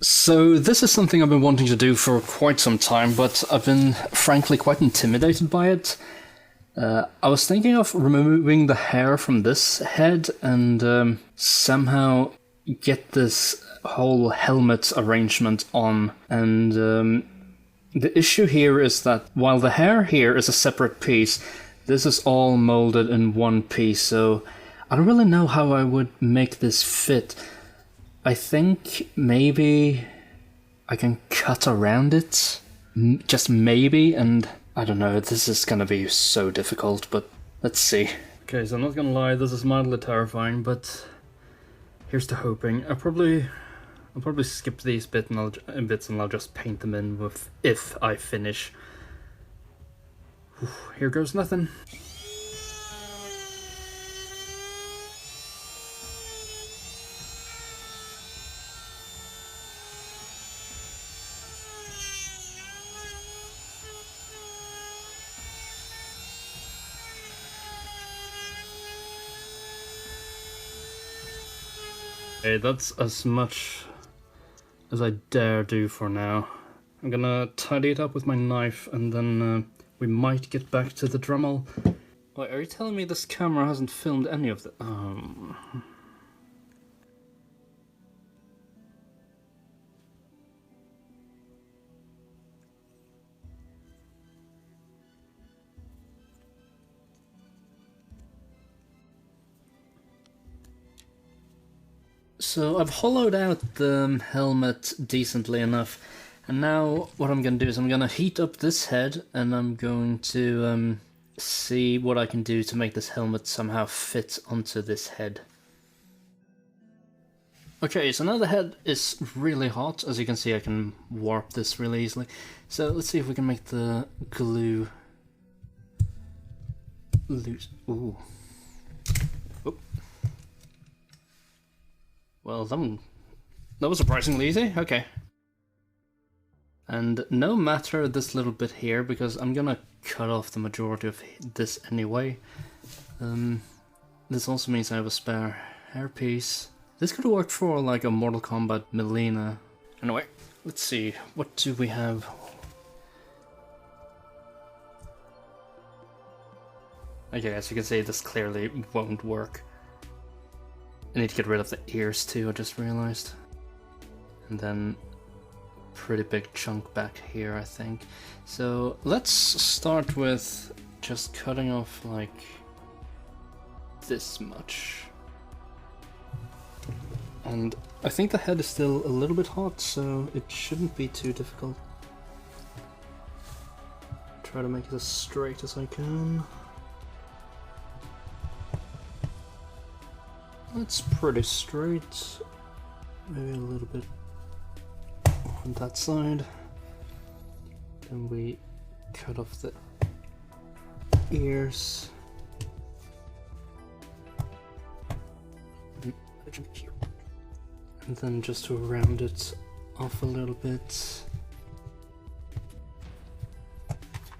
So this is something I've been wanting to do for quite some time, but I've been frankly quite intimidated by it. I was thinking of removing the hair from this head and somehow get this whole helmet arrangement on. And the issue here is that while the hair here is a separate piece, this is all molded in one piece, so I don't really know how I would make this fit. I think maybe I can cut around it, just maybe, and I don't know, this is gonna be so difficult, but let's see. Okay, so I'm not gonna lie, this is mildly terrifying, but here's to hoping. I'll probably skip these bits and I'll just paint them in with if I finish. Whew, here goes nothing. Okay, that's as much as I dare do for now. I'm gonna tidy it up with my knife and then we might get back to the Dremel. Wait, are you telling me this camera hasn't filmed any of the... So I've hollowed out the helmet decently enough, and now what I'm going to do is I'm going to heat up this head, and I'm going to see what I can do to make this helmet somehow fit onto this head. Okay, so now the head is really hot. As you can see, I can warp this really easily. So let's see if we can make the glue loose. Ooh. Well, that was surprisingly easy. Okay. And no matter this little bit here, because I'm gonna cut off the majority of this anyway. This also means I have a spare hairpiece. This could have worked for like a Mortal Kombat Melina. Anyway, let's see. What do we have? Okay, as you can see, this clearly won't work. I need to get rid of the ears too, I just realized. And then pretty big chunk back here, I think. So let's start with just cutting off like this much. And I think the head is still a little bit hot, so it shouldn't be too difficult. Try to make it as straight as I can. That's pretty straight, maybe a little bit on that side. Then we cut off the ears. And then just to round it off a little bit.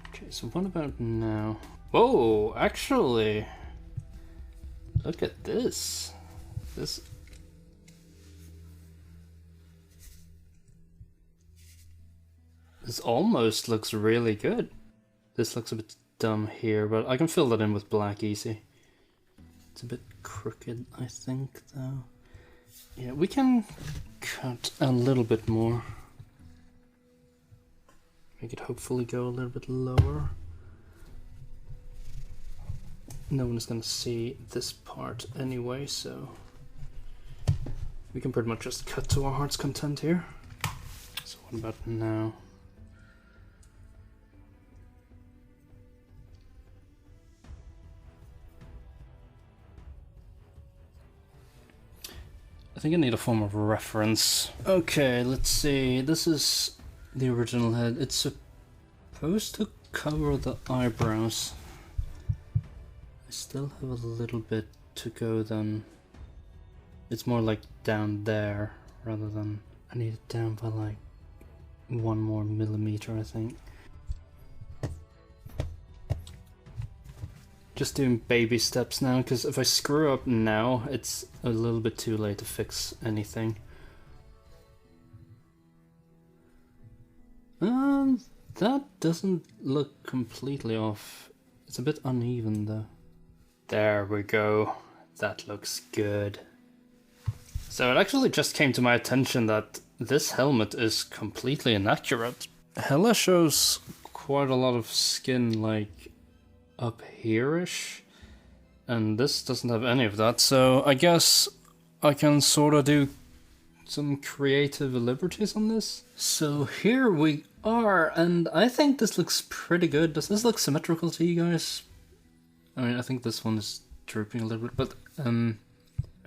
Okay, so what about now? Whoa, actually, look at this. This almost looks really good. This looks a bit dumb here, but I can fill that in with black easy. It's a bit crooked, I think, though. Yeah, we can cut a little bit more. Make it hopefully go a little bit lower. No one is going to see this part anyway, so we can pretty much just cut to our heart's content here. So what about now? I think I need a form of reference. Okay, let's see. This is the original head. It's supposed to cover the eyebrows. I still have a little bit to go then. It's more like down there rather than... I need it down by like 1 more millimeter, I think. Just doing baby steps now, because if I screw up now, it's a little bit too late to fix anything. that doesn't look completely off. It's a bit uneven though. There we go. That looks good. So it actually just came to my attention that this helmet is completely inaccurate. Hela shows quite a lot of skin, like, up here-ish, and this doesn't have any of that, so I guess I can sort of do some creative liberties on this. So here we are, and I think this looks pretty good. Does this look symmetrical to you guys? I mean, I think this one is drooping a little bit, but I mean,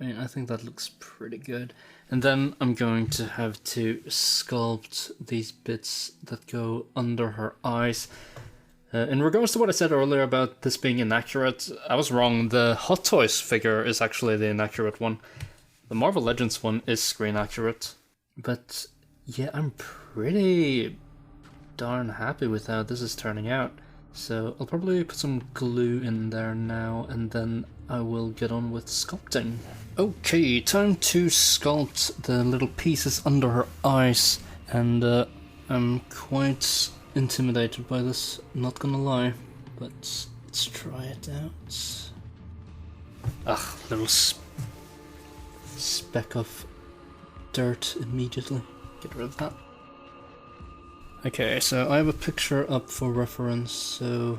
I think that looks pretty good. And then I'm going to have to sculpt these bits that go under her eyes. In regards to what I said earlier about this being inaccurate, I was wrong. The Hot Toys figure is actually the inaccurate one. The Marvel Legends one is screen accurate. But yeah, I'm pretty darn happy with how this is turning out. So I'll probably put some glue in there now, and then I will get on with sculpting. Okay, time to sculpt the little pieces under her eyes, and I'm quite intimidated by this, not gonna lie, but let's try it out. Ugh, little speck of dirt immediately. Get rid of that. Okay, so I have a picture up for reference, so...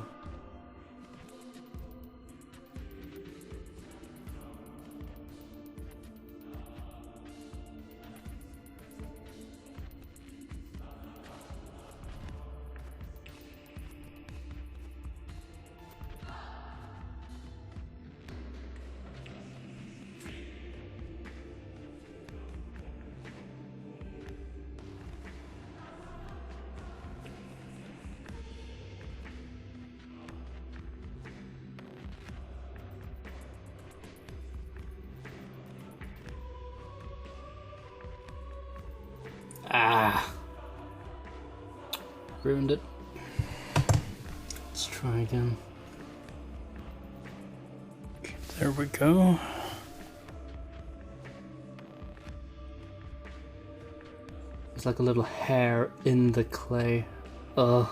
Ah! Ruined it. Let's try again. Okay, there we go. It's like a little hair in the clay. It's a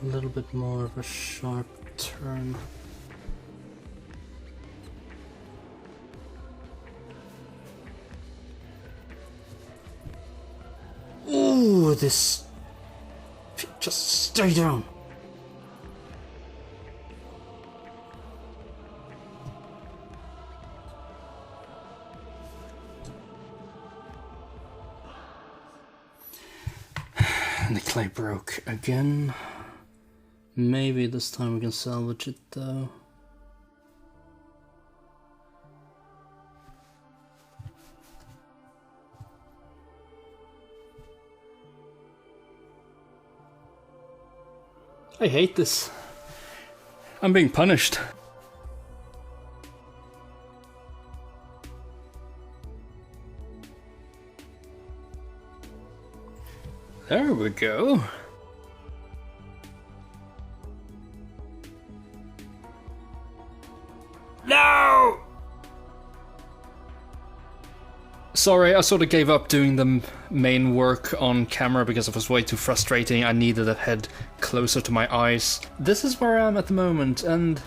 little bit more of a sharp turn. Ooh, this... Just stay down. And the clay broke again. Maybe this time we can salvage it though. I hate this. I'm being punished. There we go. No! Sorry, I sort of gave up doing the main work on camera because it was way too frustrating. I needed a head closer to my eyes. This is where I am at the moment, and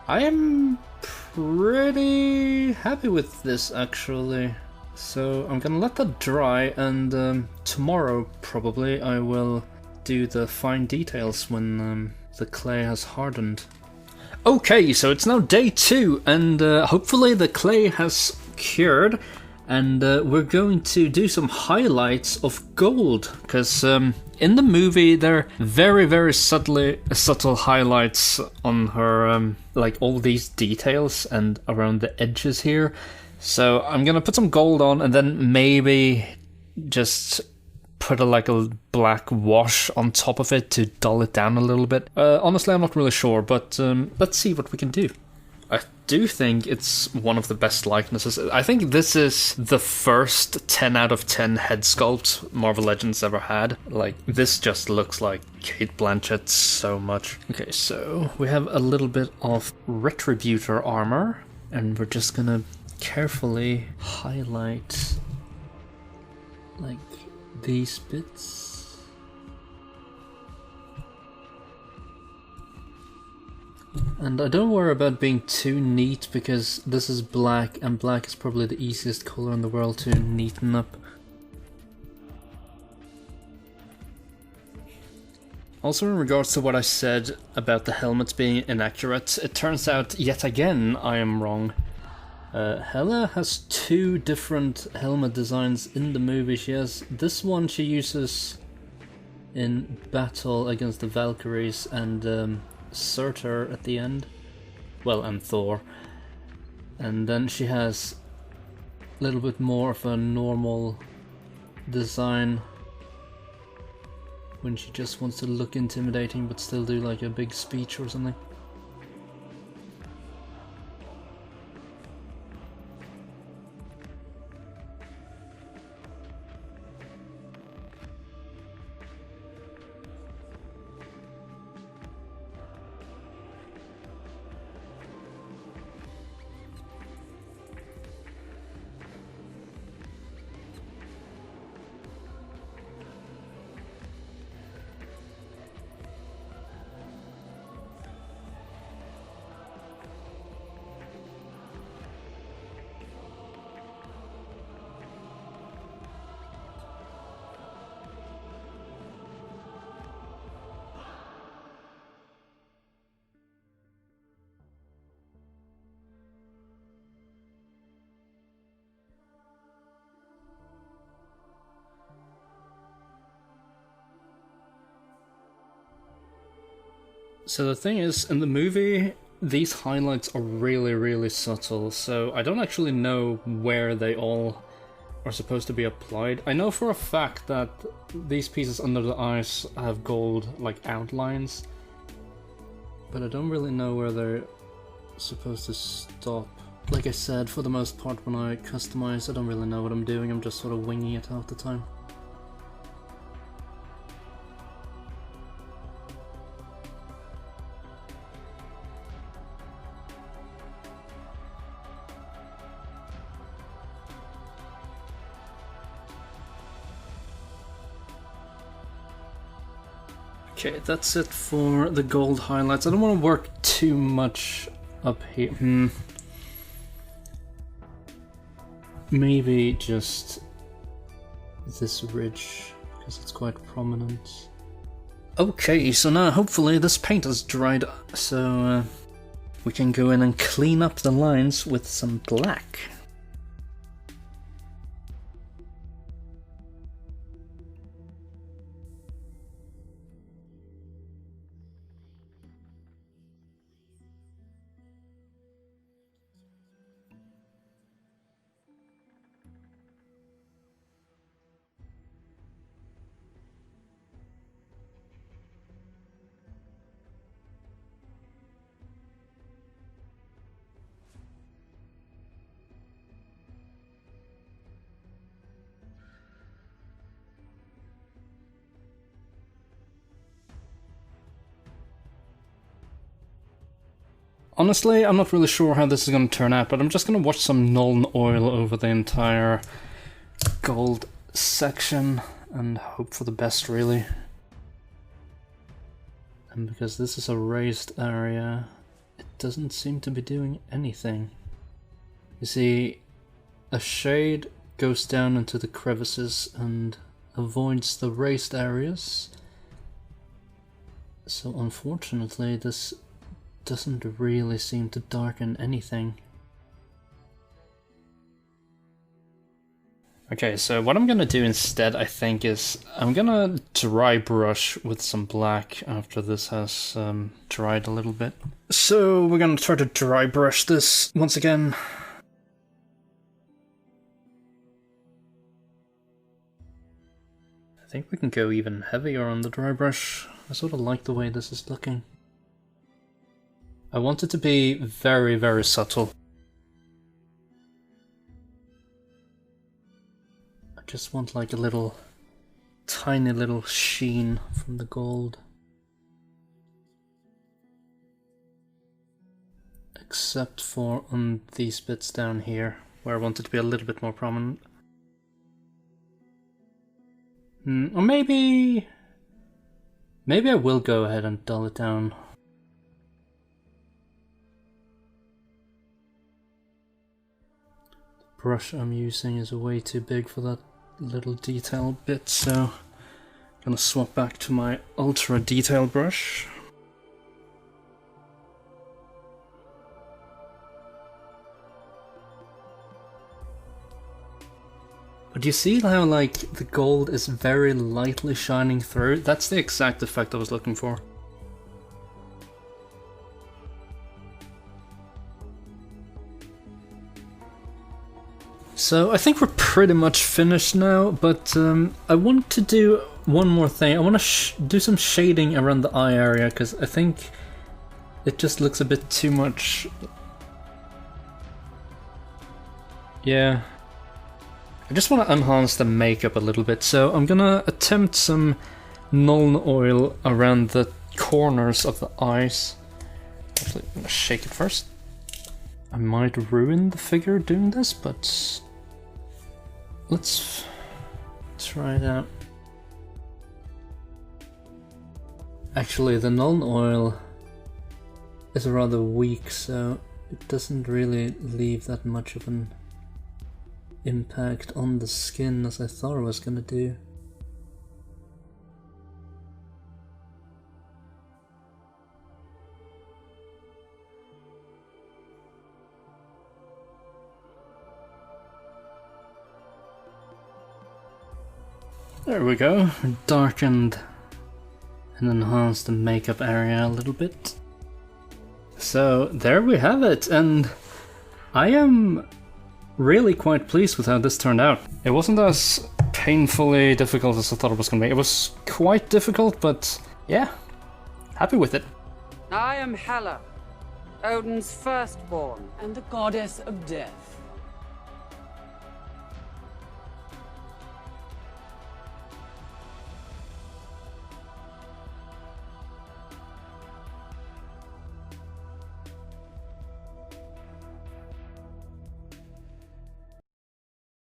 I am pretty happy with this, actually. So I'm gonna let that dry, and tomorrow probably I will do the fine details when the clay has hardened. Okay, so it's now day 2, and hopefully the clay has cured. And we're going to do some highlights of gold, because in the movie there are very, very subtle highlights on her, like all these details and around the edges here. So I'm gonna put some gold on, and then maybe just put like a black wash on top of it to dull it down a little bit. Honestly, I'm not really sure, but let's see what we can do. I do think it's one of the best likenesses. I think this is the first 10 out of 10 head sculpt Marvel Legends ever had. Like, this just looks like Cate Blanchett so much. Okay, so we have a little bit of Retributor armor, and we're just gonna carefully highlight like these bits. And I don't worry about being too neat because this is black, and black is probably the easiest color in the world to neaten up. Also, in regards to what I said about the helmets being inaccurate, it turns out yet again I am wrong. Hela has two different helmet designs in the movie. She has this one she uses in battle against the Valkyries and Surtur at the end. Well, and Thor. And then she has a little bit more of a normal design when she just wants to look intimidating but still do like a big speech or something. So the thing is, in the movie, these highlights are really subtle, so I don't actually know where they all are supposed to be applied. I know for a fact that these pieces under the eyes have gold, like, outlines, but I don't really know where they're supposed to stop. Like I said, for the most part when I customize, I don't really know what I'm doing, I'm just sort of winging it half the time. Okay, that's it for the gold highlights. I don't want to work too much up here. Maybe just this ridge, because it's quite prominent. Okay, so now hopefully this paint has dried, so we can go in and clean up the lines with some black. Honestly, I'm not really sure how this is going to turn out, but I'm just going to watch some Nuln Oil over the entire gold section and hope for the best, really. And because this is a raised area, it doesn't seem to be doing anything. You see, a shade goes down into the crevices and avoids the raised areas. So unfortunately, this doesn't really seem to darken anything. Okay, so what I'm gonna do instead, I think, is I'm gonna dry brush with some black after this has dried a little bit. So we're gonna try to dry brush this once again. I think we can go even heavier on the dry brush. I sort of like the way this is looking. I want it to be very subtle. I just want like a little, tiny little sheen from the gold. Except for on these bits down here, where I want it to be a little bit more prominent. Or maybe I will go ahead and dull it down. brush I'm using is way too big for that little detail bit, so I'm gonna swap back to my ultra detail brush. But you see how, like, the gold is very lightly shining through? That's the exact effect I was looking for. So I think we're pretty much finished now, but I want to do one more thing. I want to do some shading around the eye area, because I think it just looks a bit too much. Yeah. I just want to enhance the makeup a little bit, so I'm gonna attempt some Nuln oil around the corners of the eyes. Actually, I'm gonna shake it first. I might ruin the figure doing this, but let's try it out. Actually, the Nuln oil is rather weak, so it doesn't really leave that much of an impact on the skin as I thought it was gonna do. There we go, darkened and enhanced the makeup area a little bit. So there we have it, and I am really quite pleased with how this turned out. It wasn't as painfully difficult as I thought it was going to be. It was quite difficult, but yeah, happy with it. I am Hela, Odin's firstborn. And the goddess of death.